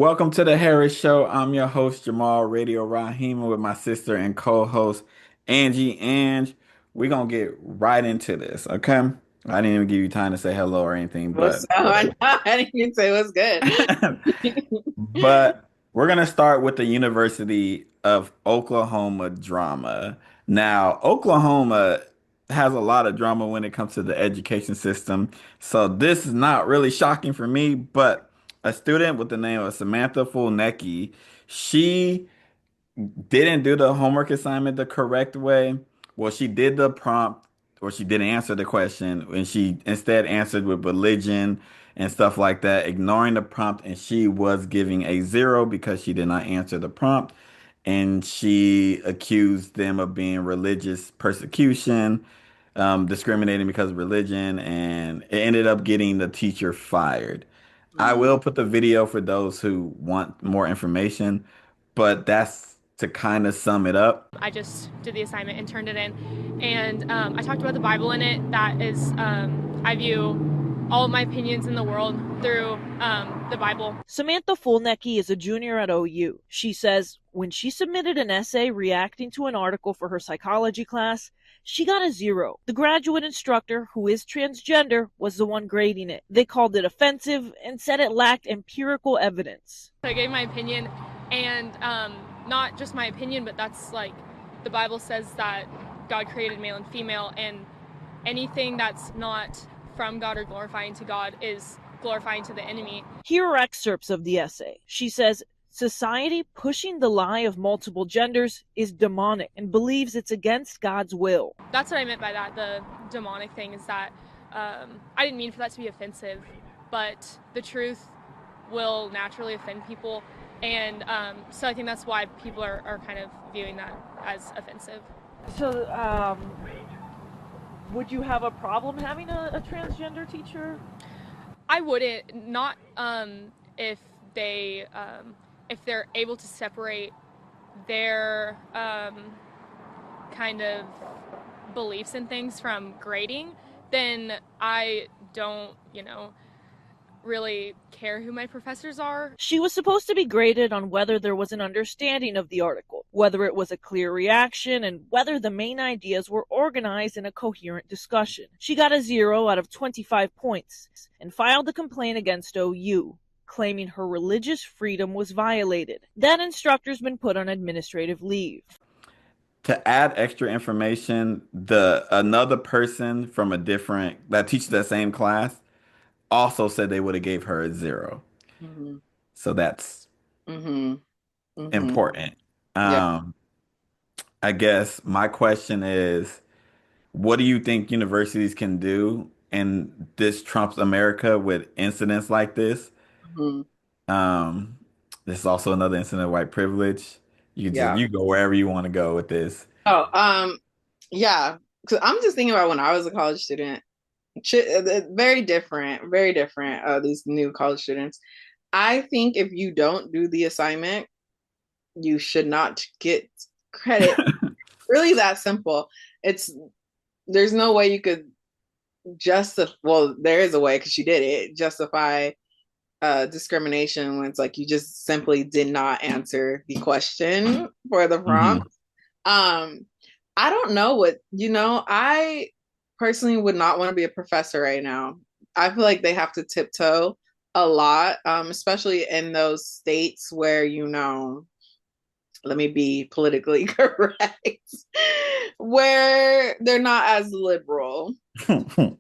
Welcome to the Harris Show. I'm your host, Jamal Radio Rahima, with my sister and co-host, Angie Ang. We're going to get right into this, okay? I didn't even give you time to say hello or anything, What's but I whatever. know, I didn't even say what's good. But we're going to start with the University of Oklahoma drama. Now, Oklahoma has a lot of drama when it comes to the education system. So this is not really shocking for me, but a student with the name of Samantha Fulnecki, she didn't do the homework assignment the correct way. Well, she did the prompt, or she didn't answer the question, and she instead answered with religion and stuff like that, ignoring the prompt, and she was giving a zero because she did not answer the prompt. And she accused them of being religious persecution, discriminating because of religion, and it ended up getting the teacher fired. I Mm. will put the video for those who want more information, but that's to kind of sum it up. I just did the assignment and turned it in. And I talked about the Bible in it. That is, I view all of my opinions in the world through the Bible. Samantha Fulnecki is a junior at OU. She says when she submitted an essay reacting to an article for her psychology class, she got a zero. The graduate instructor, who is transgender, was the one grading it. They called it offensive and said it lacked empirical evidence. I gave my opinion, and not just my opinion, but that's like the Bible says that God created male and female, and anything that's not from God or glorifying to God is glorifying to the enemy. Here are excerpts of the essay. She says, society pushing the lie of multiple genders is demonic and believes it's against God's will. That's what I meant by that. The demonic thing is that I didn't mean for that to be offensive, but the truth will naturally offend people. And so I think that's why people are kind of viewing that as offensive. So, would you have a problem having a transgender teacher? I wouldn't, not if they if they're able to separate their kind of beliefs and things from grading, then I don't, really care who my professors are. She was supposed to be graded on whether there was an understanding of the article, whether it was a clear reaction, and whether the main ideas were organized in a coherent discussion. She got a 0 out of 25 points and filed a complaint against OU, claiming her religious freedom was violated. That instructor's been put on administrative leave. To add extra information, the another person from a different that teaches that same class also said they would have gave her a zero. Mm-hmm. So that's Mm-hmm. Mm-hmm. important. Yeah. Um, I guess my question is, what do you think universities can do in this Trump's America with incidents like this? Mm-hmm. Um, this is also another incident of white privilege. Yeah. You go wherever you want to go with this. Oh, yeah. 'Cause I'm just thinking about when I was a college student. Very different, very different. These new college students. I think if you don't do the assignment, you should not get credit. Really that simple. It's there's no way you could justify, well, there is a way because she did it, justify discrimination when it's like you just simply did not answer the question for the Mhm. prompt. Um, I don't know I personally would not want to be a professor right now. I feel like they have to tiptoe a lot, especially in those states where, let me be politically correct, where they're not as liberal. they're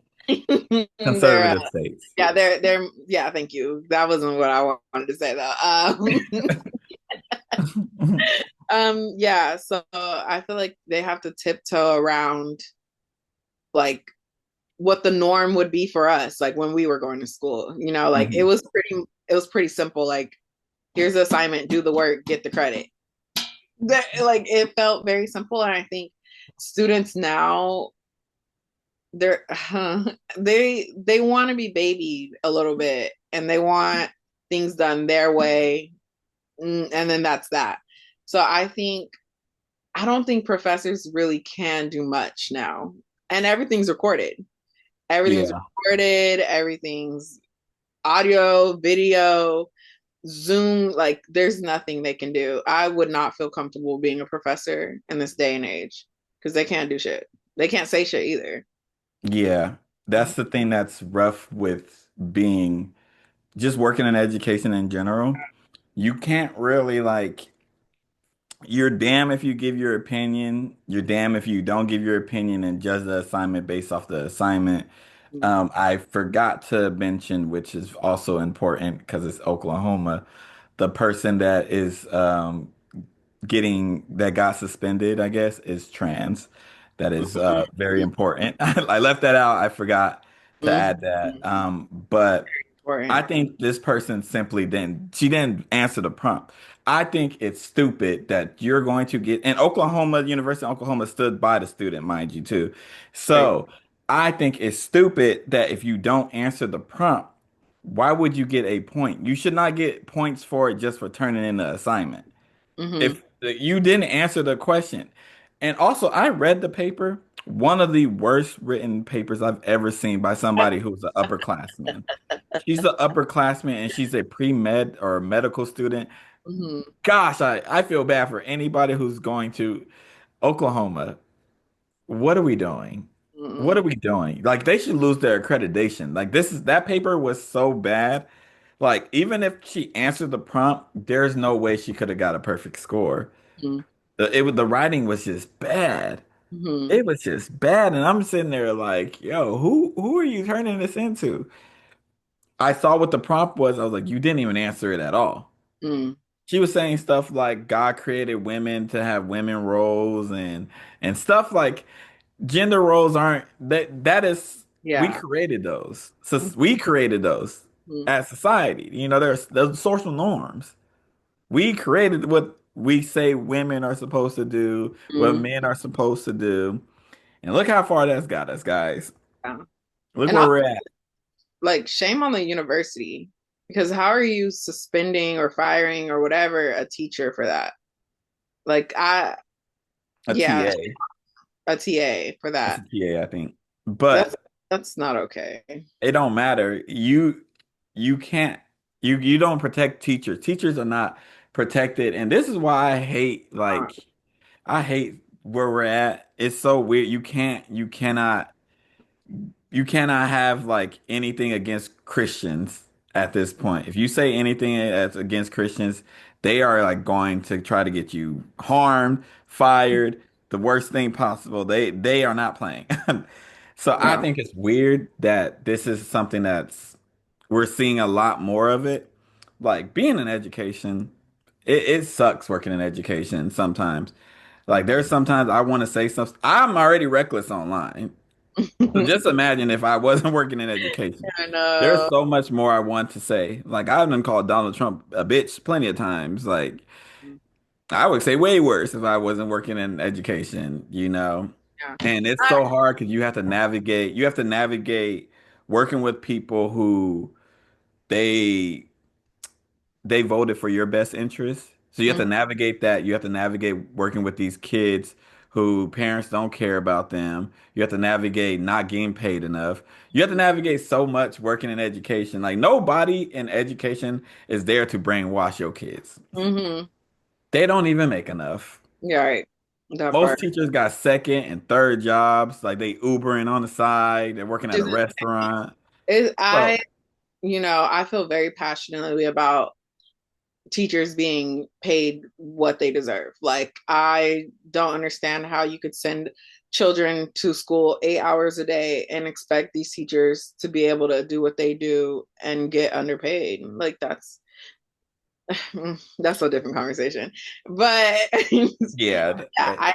Conservative states. yeah, thank you. That wasn't what I wanted to say though. Yeah, so I feel like they have to tiptoe around like what the norm would be for us, like when we were going to school. Like Mhm. it was pretty simple. Like, here's the assignment, do the work, get the credit. Like it felt very simple, and I think students now they're they want to be babied a little bit, and they want things done their way, and then that's that. So I don't think professors really can do much now, and everything's recorded. Everything's Yeah. recorded. Everything's audio, video. Zoom, like there's nothing they can do. I would not feel comfortable being a professor in this day and age because they can't do shit. They can't say shit either. Yeah, Mhm. that's the thing that's rough with being just working in education in general. You can't really like you're damn if you give your opinion, you're damn if you don't give your opinion and judge the assignment based off the assignment. I forgot to mention, which is also important because it's Oklahoma, the person that is getting that got suspended, I guess, is trans. That is very Mhm. important. I left that out. I forgot to Mhm. add that. But I Important. think this person simply didn't, she didn't answer the prompt. I think it's stupid that you're going to get, and Oklahoma, University of Oklahoma stood by the student, mind you, too. Right. So I think it's stupid that if you don't answer the prompt, why would you get a point? You should not get points for it just for turning in the assignment Hmm. if you didn't answer the question. And also, I read the paper, one of the worst written papers I've ever seen by somebody who's an upperclassman. She's an upperclassman and she's a pre-med or medical student. Hmm. Gosh, I feel bad for anybody who's going to Oklahoma. What are we doing? What are Hmm. we doing? Like they should lose their accreditation. Like this is that paper was so bad. Like even if she answered the prompt, there's no way she could have got a perfect score. The writing was just bad. Hmm. It was just bad, and I'm sitting there like, yo, who are you turning this into? I saw what the prompt was. I was like, you didn't even answer it at all. Hmm. She was saying stuff like God created women to have women roles and stuff like gender roles aren't that is we Yeah. created those. So we created those Hmm. as society. You know, there's social norms. We created what we say women are supposed to do, what Hmm. men are supposed to do. And look how far that's got us, guys. Yeah. Look And where I we're at. like shame on the university because how are you suspending or firing or whatever a teacher for that? Like A yeah, TA. a TA for That's a that. TA, I think. That's But that's not okay. it don't matter. You can't you don't protect teachers. Teachers are not protected. And this is why I hate I hate where we're at. It's so weird. You cannot have like anything against Christians at this point. If you say anything that's against Christians, they are like going to try to get you harmed, fired, the worst thing possible. They are not playing. So I Yeah. think it's weird that this is something that's we're seeing a lot more of it. Like being in education, it sucks working in education sometimes. Like there's sometimes I want to say stuff. I'm already reckless online. So just imagine if I wasn't working in education. I There's know. so much more I want to say. Like I've been called Donald Trump a bitch plenty of times. Like I would say way worse if I wasn't working in education, you know. Yeah. And it's I, so hard because you have to navigate working with people who they they voted for your best interest. So you have mhm, to navigate that. You have to navigate working with these kids who parents don't care about them. You have to navigate not getting paid enough. You have to navigate so much working in education. Like nobody in education is there to brainwash your kids. mhm. They don't even make enough. Yeah, right. That Most part. teachers got second and third jobs. Like they Ubering on the side. They're working Which at a is restaurant. I, So I feel very passionately about teachers being paid what they deserve. Like, I don't understand how you could send children to school 8 hours a day and expect these teachers to be able to do what they do and get underpaid. Like, that's a different conversation. But yeah, yeah,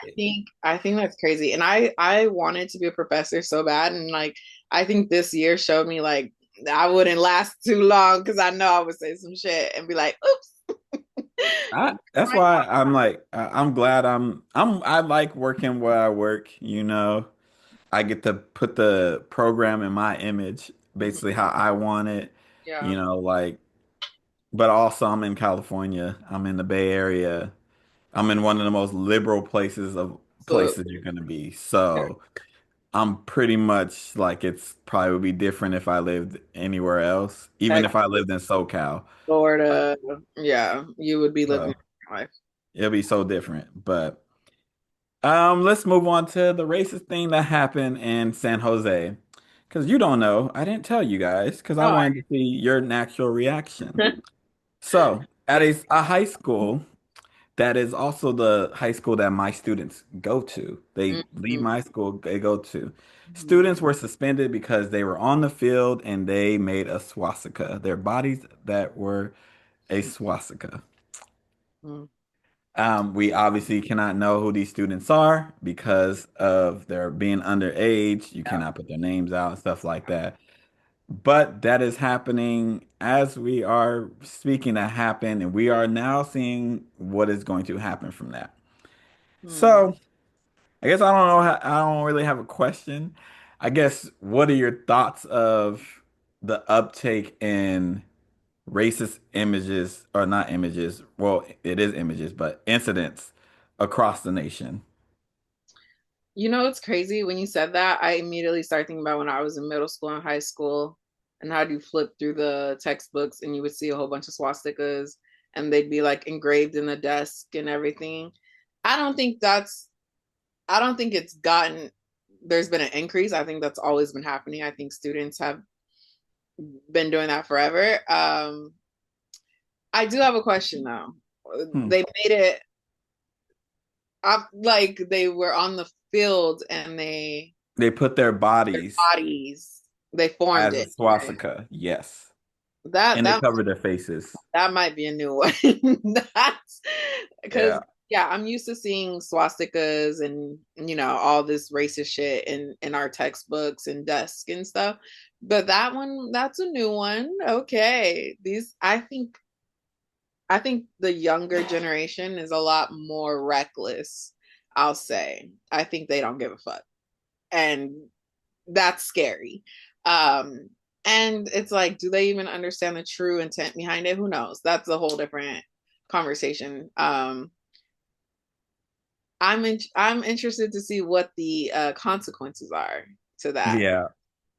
I think that's crazy. And I wanted to be a professor so bad. And like I think this year showed me like I wouldn't last too long because I know I would say some shit and be like, oops. that's why I'm like I'm glad I like working where I work, you know. I get to put the program in my image, Mhm. basically how I want it, Yeah. you know, like but also I'm in California. I'm in the Bay Area. I'm in one of the most liberal places of So places you're gonna be. yeah. So I'm pretty much like it's probably would be different if I lived anywhere else, even if I Texas, lived in SoCal. Like, Florida. Yeah, you would be living so your life. it'll be so different. But let's move on to the racist thing that happened in San Jose. Because you don't know, I didn't tell you guys because I Oh, wanted to see your natural reaction. I- So, at yeah. a high school that is also the high school that my students go to. They leave Mhm, my school, they go to. mhm, Students were suspended because they were on the field and they made a swastika. Their bodies that were a swastika. mhm. We obviously cannot know who these students are because of their being underage. You Yeah. cannot put their names out and stuff like that. But that is happening as we are speaking that happen, and we are now seeing what is going to happen from that. Hmm. So, I guess I don't know how, I don't really have a question. I guess what are your thoughts of the uptake in racist images or not images? Well, it is images, but incidents across the nation. You know, it's crazy when you said that. I immediately started thinking about when I was in middle school and high school, and how you flip through the textbooks and you would see a whole bunch of swastikas and they'd be like engraved in the desk and everything. I don't think that's, I don't think it's gotten, there's been an increase. I think that's always been happening. I think students have been doing that forever. I do have a question though. Hmm. They made it up like they were on the field and They put their their bodies bodies, they formed as a it. Right? swastika, yes, That and they that cover their faces. that might be a new one. That's because Yeah. yeah, I'm used to seeing swastikas and all this racist shit in our textbooks and desks and stuff. But that one, that's a new one. Okay. These I think the younger generation is a lot more reckless, I'll say. I think they don't give a fuck. And that's scary. Um, and it's like, do they even understand the true intent behind it? Who knows? That's a whole different conversation. I'm interested to see what the consequences are to that. Yeah.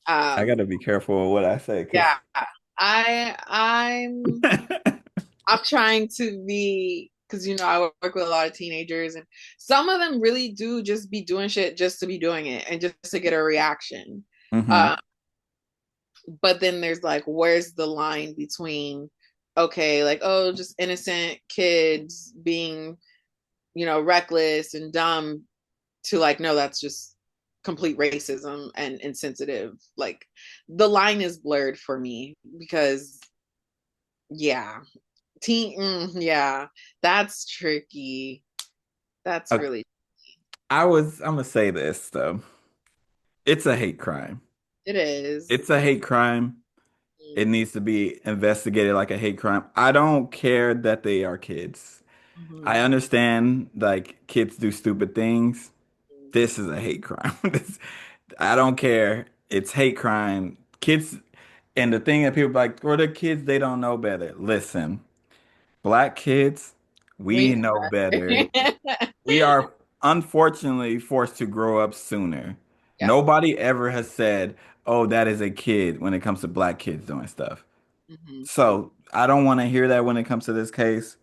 I Um, gotta be careful with what I say yeah, because I I'm trying to be because I work with a lot of teenagers and some of them really do just be doing shit just to be doing it and just to get a reaction. hmm Uh, but then there's like, where's the line between okay, like oh, just innocent kids being reckless and dumb to like no, that's just complete racism and insensitive. Like the line is blurred for me because yeah, yeah, that's tricky. That's really I'm gonna say this though. It's a hate crime. it is. It's a hate crime. It needs to be investigated like a hate crime. I don't care that they are kids. I Mhm. understand like kids do stupid things. This is a hate crime. I don't care. It's hate crime. Kids, and the thing that people like, or the kids, they don't know better. Listen, black kids, We we know better. yeah. We are unfortunately forced to grow up sooner. Nobody ever has said, "Oh, that is a kid" when it comes to black kids doing stuff. Mhm. So I don't want to hear that when it comes to this case.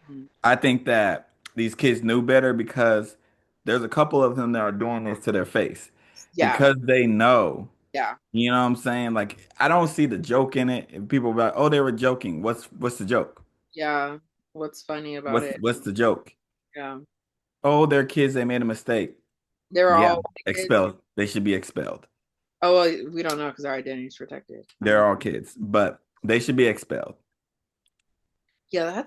Mhm. I think that these kids knew better because there's a couple of them that are doing this to their face Yeah. because they know. Yeah. You know what I'm saying? Like I don't see the joke in it. And people are like, "Oh, they were joking." What's the joke? Yeah. What's funny about it? What's the joke? Yeah. Oh, they're kids. They made a mistake. They're Yeah, all white kids. expelled. They should be expelled. Oh, well, we don't know because our identity is protected. They're all kids, but they should be expelled. Yeah,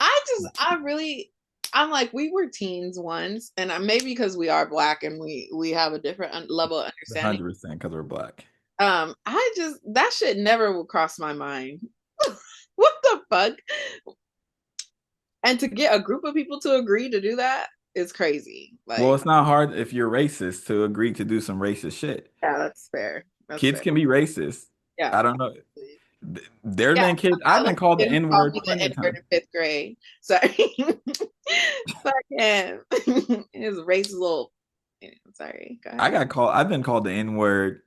I really, I'm like, we were teens once, and maybe because we are black and we have a different level of understanding. 100% because we're black. I just that shit never would cross my mind. What the fuck? And to get a group of people to agree to do that is crazy. Well, Like, it's not hard if you're racist to agree to do some racist shit. yeah, that's fair. That's Kids fair. can be racist. Yeah. I don't know. There's Yeah. been kids. I've Like been called the him called N-word me the plenty of N-word times. in fifth grade. Sorry. Fuck him. His racist little I'm sorry. Go I ahead. got called. I've been called the N word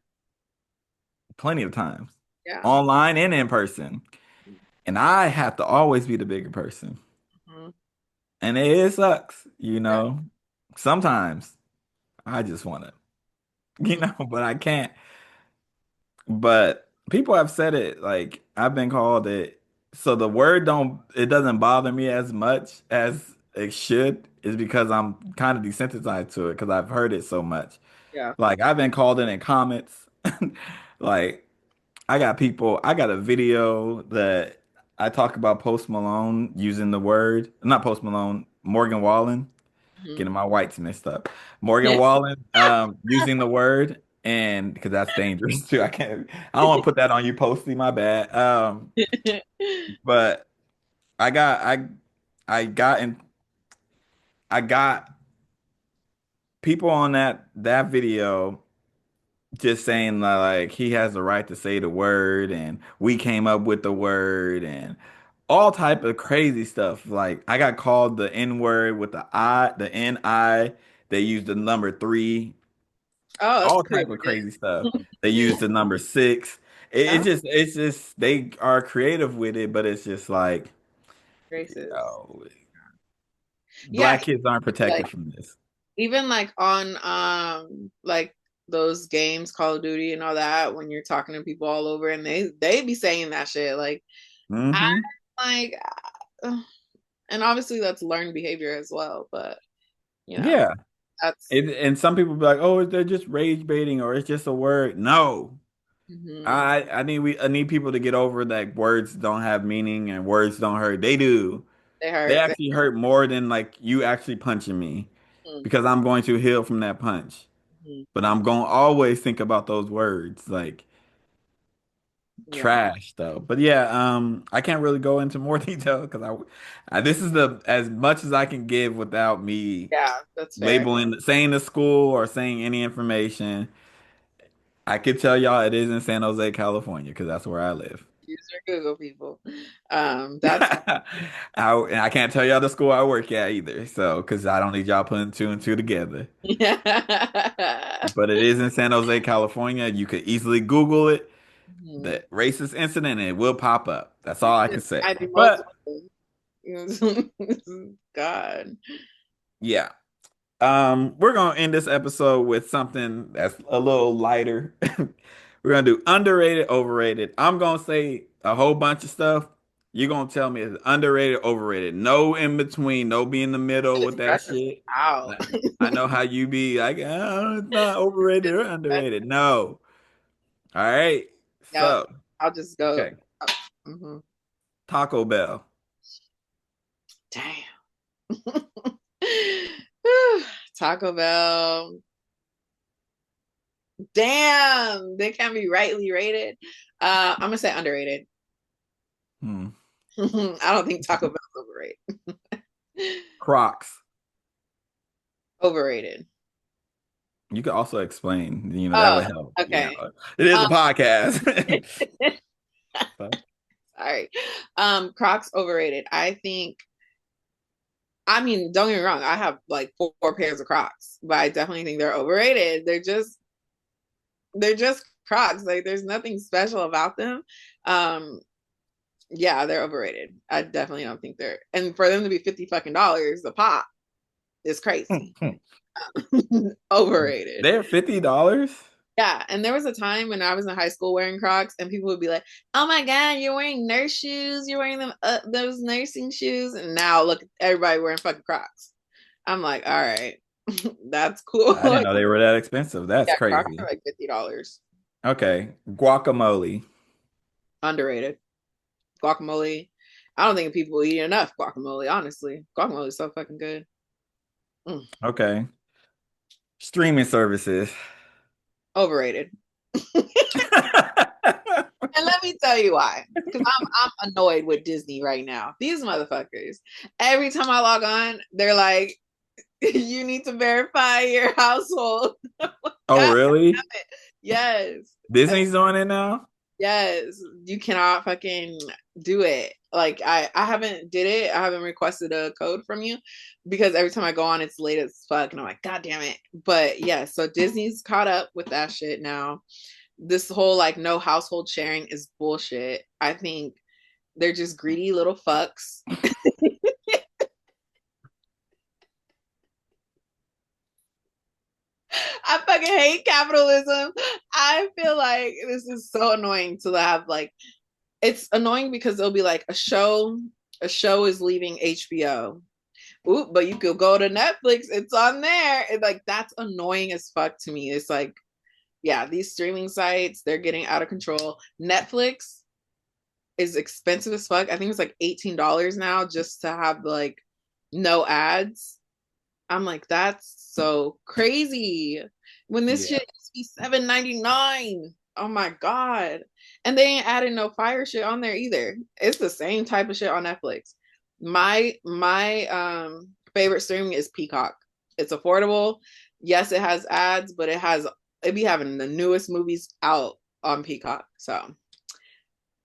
plenty of times, Yeah. online and in person, and I have to always be the bigger person, Mhm. and it sucks, you Yeah. know. Sometimes I just want to, Mhm. but I can't. But people have said it, like I've been called it. So the word don't it doesn't bother me as much as it should is because I'm kind of desensitized to it because I've heard it so much. Yeah. Like I've been called it in comments. Like I got a video that I talk about Post Malone using the word, not Post Malone, Morgan Wallen, Mhm. getting my whites mixed up. Morgan Yeah. Wallen, using the word, and because that's dangerous too. I don't want to put that on you, Posty, my bad. But I got, I, I got, in, I got people on that video just saying like he has the right to say the word, and we came up with the word, and all type of crazy stuff. Like I got called the N word with the N-I. They used the number three, Oh, that's all type of creative. crazy stuff. They use the number six. Yeah. It's just they are creative with it, but it's just like, Racist. oh, Yeah. black kids aren't Like protected from this. even like on like those games, Call of Duty and all that, when you're talking to people all over and they be saying that shit. Like I Hmm. like and obviously that's learned behavior as well, but you know, Yeah. that's And some people be like, oh, they're just rage baiting or it's just a word. No. mhm, I need people to get over that words don't have meaning and words don't hurt. They do. they They hurt. actually hurt more than like you actually punching me Mhm, because I'm going to heal from that punch. mhm. But I'm going to always think about those words like Yeah. trash though. But yeah, I can't really go into more detail because this is the as much as I can give without me Yeah, that's fair. saying the school or saying any information. I could tell y'all it is in San Jose, California, because that's where I live. Use your Google people. That's And I can't tell y'all the school I work at either. So, because I don't need y'all putting two and two together. yeah. But it is in San Jose, California. You could easily Google it, Mhm. the racist incident, and it will pop up. That's all I can I say. do But multiple. God. yeah. We're gonna end this episode with something that's a little lighter. We're gonna do underrated, overrated. I'm gonna say a whole bunch of stuff. You're gonna tell me it's underrated, overrated. No in between, no be in the middle with that Stress us shit. out. Like, I know how you be like, oh, it's not overrated or underrated. No. All right. Yep. So, I'll just go. okay. Hmm. Taco Bell. Damn. Taco Bell. Damn. They can be rightly rated. I'm gonna say underrated. Hmm. I don't think Taco Bell's overrated. Crocs. Overrated. You could also explain, that Oh, would help. okay. It is Um, a podcast. sorry. Crocs overrated. I think I mean, don't get me wrong, I have like four pairs of Crocs, but I definitely think they're overrated. They're just Crocs. Like there's nothing special about them. Um, yeah, they're overrated. I definitely don't think they're and for them to be 50 fucking dollars a pop is crazy. Overrated. They're $50? Yeah, and there was a time when I was in high school wearing Crocs, and people would be like, "Oh my God, you're wearing nurse shoes. You're wearing them those nursing shoes." And now look, everybody wearing fucking Crocs. I'm like, all right, that's cool. I didn't know they were that expensive. That's Yeah, Crocs are crazy. like $50. Okay. Guacamole. Underrated. Guacamole. I don't think people eat enough guacamole. Honestly, guacamole is so fucking good. Mm. Okay. Streaming services. Overrated. And let me tell you why. Because I'm annoyed with Disney right now. These motherfuckers. Every time I log on, they're like, "You need to verify your household." Oh, God really? damn it. Yes. Disney's doing it now? Yes, you cannot fucking do it. Like I haven't did it. I haven't requested a code from you because every time I go on, it's late as fuck, and I'm like, God damn it. But yeah, so Disney's caught up with that shit now. This whole like no household sharing is bullshit. I think they're just greedy little fucks. I fucking hate capitalism. I feel like this is so annoying to have like it's annoying because it'll be like a show is leaving HBO. Ooh, but you could go to Netflix, it's on there. And like that's annoying as fuck to me. It's like, yeah, these streaming sites, they're getting out of control. Netflix is expensive as fuck. I think it's like $18 now just to have like no ads. I'm like, that's so crazy. When this Yeah. shit used to be $7.99. Oh my God. And they ain't adding no fire shit on there either. It's the same type of shit on Netflix. My favorite streaming is Peacock. It's affordable. Yes, it has ads, but it be having the newest movies out on Peacock. So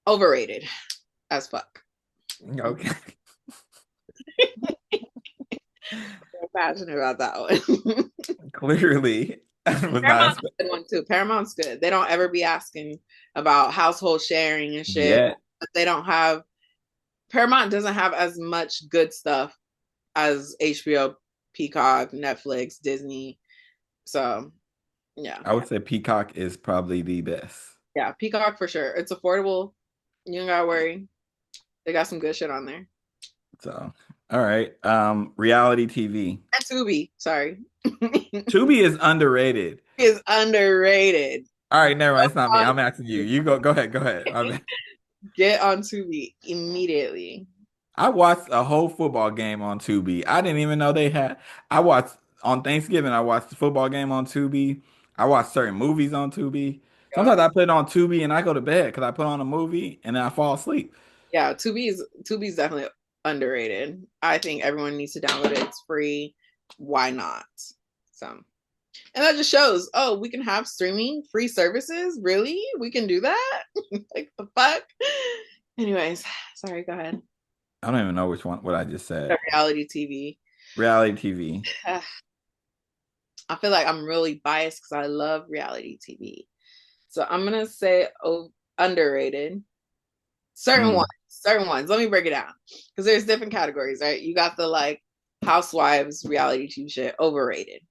overrated as fuck. Okay. I'm passionate about that one. Clearly, I was not Paramount's a expecting good one too. Paramount's good. They don't ever be asking about household sharing and shit. yet. But they don't have Paramount doesn't have as much good stuff as HBO, Peacock, Netflix, Disney. So yeah. I would say Peacock is probably the best. Yeah, Peacock for sure. It's affordable. You don't gotta worry. They got some good shit on there. So, all right. Reality TV. And Tubi, sorry. Tubi is underrated. Is underrated. All right, never mind. It's not me. I'm asking you. You go. Go ahead. Go ahead. Get on Tubi immediately. I watched a whole football game on Tubi. I didn't even know they had. I watched on Thanksgiving. I watched the football game on Tubi. I watched certain movies on Tubi. Yep. Sometimes I put it on Tubi and I go to bed because I put on a movie and then I fall asleep. Yeah, Tubi's definitely underrated. I think everyone needs to download it. It's free. Why not? So, and that just shows, oh, we can have streaming free services. Really? We can do that? Like the fuck? Anyways, sorry, go ahead. I don't even know which one, what I just said. Reality TV. Reality TV. I feel like I'm really biased because I love reality TV. So I'm gonna say underrated. Mm. Certain ones. Let me break it down because there's different categories, right? You got the like housewives reality TV shit, overrated.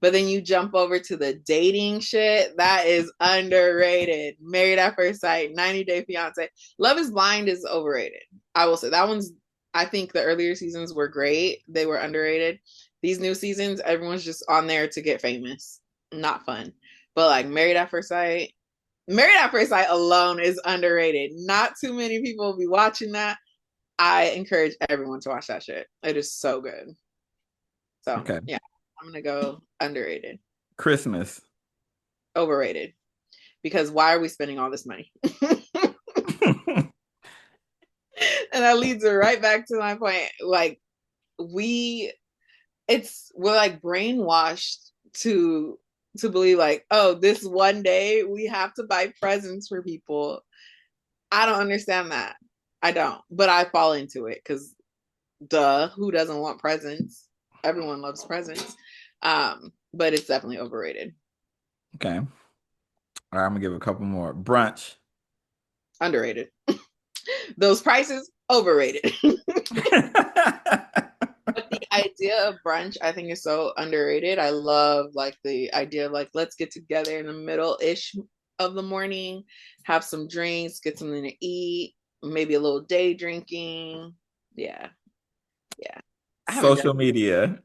But then you jump over to the dating shit, that is underrated. Married at First Sight, 90 Day Fiance, Love is Blind is overrated. I will say that one's. I think the earlier seasons were great. They were underrated. These new seasons, everyone's just on there to get famous. Not fun. But like Married at First Sight alone is underrated. Not too many people will be watching that. I encourage everyone to watch that shit. It is so good. So Okay. yeah, I'm gonna go underrated. Christmas. Overrated. Because why are we spending all this money? And that leads right back to my point. Like we we're like brainwashed to believe like, oh, this one day we have to buy presents for people. I don't understand that. I don't, but I fall into it because duh, who doesn't want presents? Everyone loves presents. But it's definitely overrated. Okay. All right, I'm gonna give a couple more. Brunch. Underrated. Those prices, overrated. But the idea of brunch, I think, is so underrated. I love like the idea of like let's get together in the middle-ish of the morning, have some drinks, get something to eat, maybe a little day drinking. Yeah, yeah. I haven't done Social media.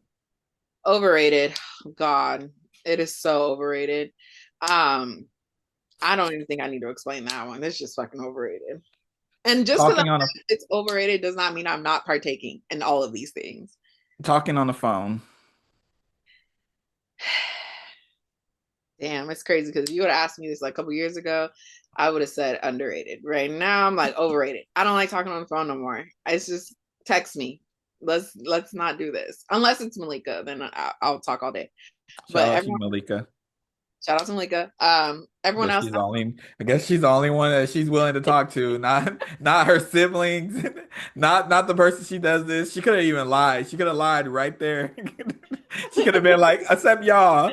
overrated. God, it is so overrated. Um, I don't even think I need to explain that one. It's just fucking overrated. And just because Talking on a it's overrated does not mean I'm not partaking in all of these things. talking on the phone. Damn, it's crazy because if you would have asked me this like a couple years ago, I would have said underrated. Right now, I'm like overrated. I don't like talking on the phone no more. It's just text me. Let's not do this unless it's Malika. Then I'll talk all day. Shout But out to you, everyone, Malika. Shout out to Malika. Everyone But else. she's only, I guess she's the only one that she's willing to talk to, not her siblings, not the person she does this. She could have even lied. She could have lied right there. She could have been like, except y'all.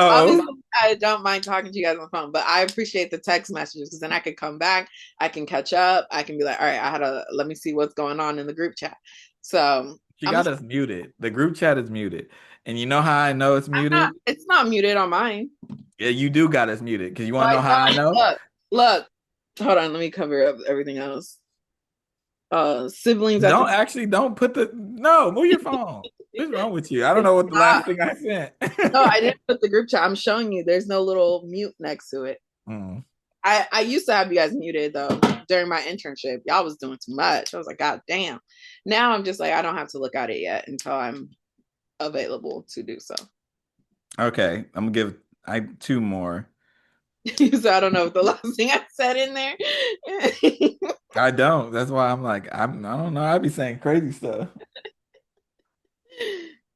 Obviously, No. I don't mind talking to you guys on the phone, but I appreciate the text messages because then I could come back, I can catch up, I can be like, all right, I had to let me see what's going on in the group chat. So She I'm got just, us muted. The group chat is muted. And you know how I know it's I'm not. muted? It's not muted on mine. Yeah, you do got us muted. Because you want to know Like, how I know? look. Hold on, let me cover up everything else. Siblings at the Don't put the, no, move your phone. What's wrong with you? I don't it's know what the not. last thing I sent. No, I didn't put the group chat. I'm showing you. There's no little mute next to it. Mm. I used to have you guys muted though during my internship. Y'all was doing too much. I was like, God damn. Now I'm just like, I don't have to look at it yet until I'm available to do so. Okay, I'm gonna give I two more. So I don't know if the last thing I said in there. I don't. That's why I'm like, I don't know. I'd be saying crazy stuff.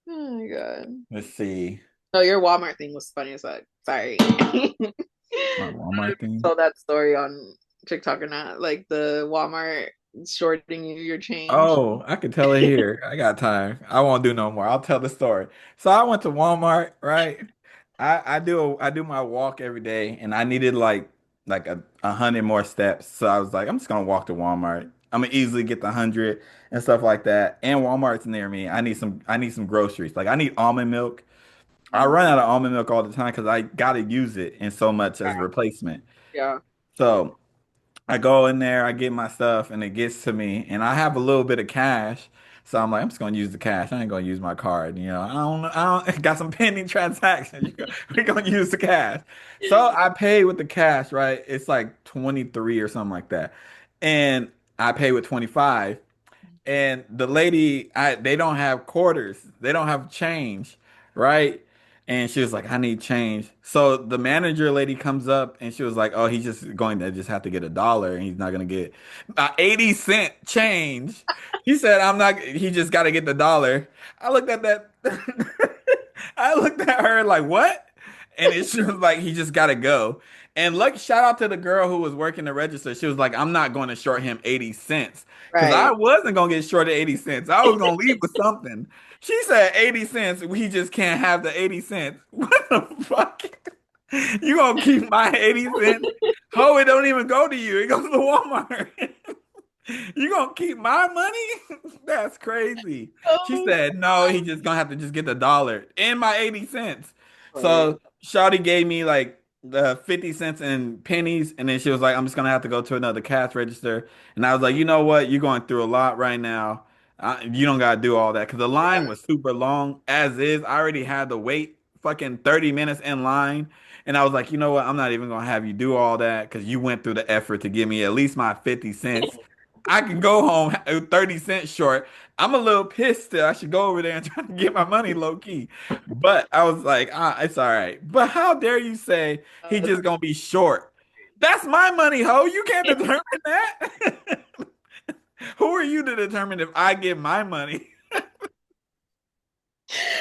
Oh my god. Let's see. No, your Walmart thing was funny as fuck. Sorry. My Walmart thing. Told that story on TikTok or not. Like the Walmart shorting you your change. Oh, I can tell it here. I got time. I won't do no more. I'll tell the story. So I went to Walmart, right? I do my walk every day, and I needed like a hundred more steps. So I was like, I'm just gonna walk to Walmart. I'm gonna easily get the hundred and stuff like that. And Walmart's near me. I need some groceries. Like I need almond milk. I run out of almond milk all the time because I gotta use it in so much as a replacement. Yeah. So I go in there, I get my stuff, and it gets to me, and I have a little bit of cash. So I'm like, I'm just gonna use the cash. I ain't gonna use my card. You know, I don't got some pending transactions. We're gonna use the cash. So I pay with the cash, right? It's like 23 or something like that. And I pay with 25. And the lady, they don't have quarters. They don't have change, right? And she was like, I need change. So the manager lady comes up and she was like, oh, he's just going to just have to get a dollar and he's not going to get 80 cent change. He said, I'm not, he just got to get the dollar. I looked at that. I looked at her like, what? And she was like, he just got to go. And look, shout out to the girl who was working the register. She was like, I'm not going to short him 80 cents. Because I Right. wasn't going to get shorted 80 cents. I was going to leave with something. She said 80 cents. We just can't have the 80 cents. What the fuck? You going to keep my 80 cents? Ho, it don't even go to you. It goes to Walmart. You gonna keep my money? That's crazy. She Oh, said, no, he just gonna have to just get the dollar and my 80 cents. right. So Shawty gave me like the 50 cents in pennies, and then she was like, I'm just gonna have to go to another cash register. And I was like, you know what? You're going through a lot right now. You don't gotta do all that because the line was super long as is. I already had to wait fucking 30 minutes in line. And I was like, you know what? I'm not even gonna have you do all that because you went through the effort to give me at least my 50 cents. I can go home 30 cents short. I'm a little pissed still. I should go over there and try to get my money low key. But I was like, it's all right. But how dare you say he Uh, just gonna be short? That's my money, ho. You can't determine that. Who are you to determine if I get my money?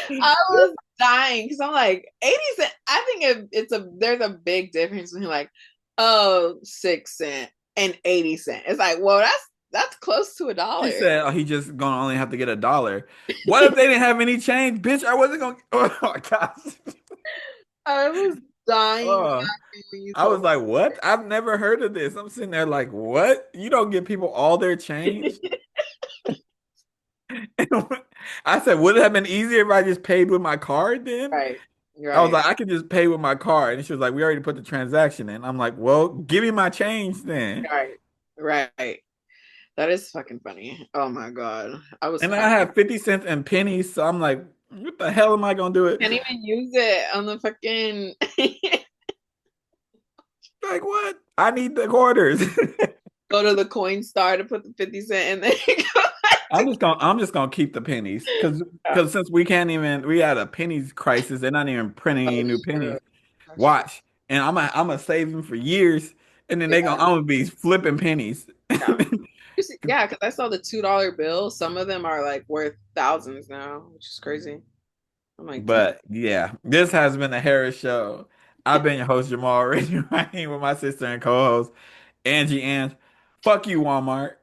I was dying because I'm like 80 cent. I think there's a big difference between like 6 cent and 80 cent. It's like, well, that's close to a She dollar. said, oh, he just gonna only have to get a dollar. What if they didn't have any change? Bitch, I wasn't gonna. Oh my gosh. I was dying Oh. laughing when you I was told like, what? I've never heard of this. I'm sitting there like, what? You don't give people all their change? me. I said, would it have been easier if I just paid with my card then? Right, I was right, like, I could just pay with my card. And she was like, we already put the transaction in. I'm like, well, give me my change then. right, right. That is fucking funny. Oh my god, I was And I cracking. have 50 cents and pennies. So I'm like, what the hell am I going to do it? Can't even use it on the fucking. Like, what? I need the quarters. Go to the coin star to put the 50 cent in there. I'm just gonna keep the pennies Yeah, because since we had a pennies crisis, they're not even printing any new that's pennies. true. That's true. Watch, and I'm gonna save them for years, and then Yeah, I'm gonna be flipping pennies. yeah. Yeah, because I saw the $2 bill. Some of them are like worth thousands now, which is crazy. I'm like, damn. But yeah, this has been a Harris show. I've been your host, Jamal, already right with my sister and co-host, Angie Ang. Fuck you, Walmart.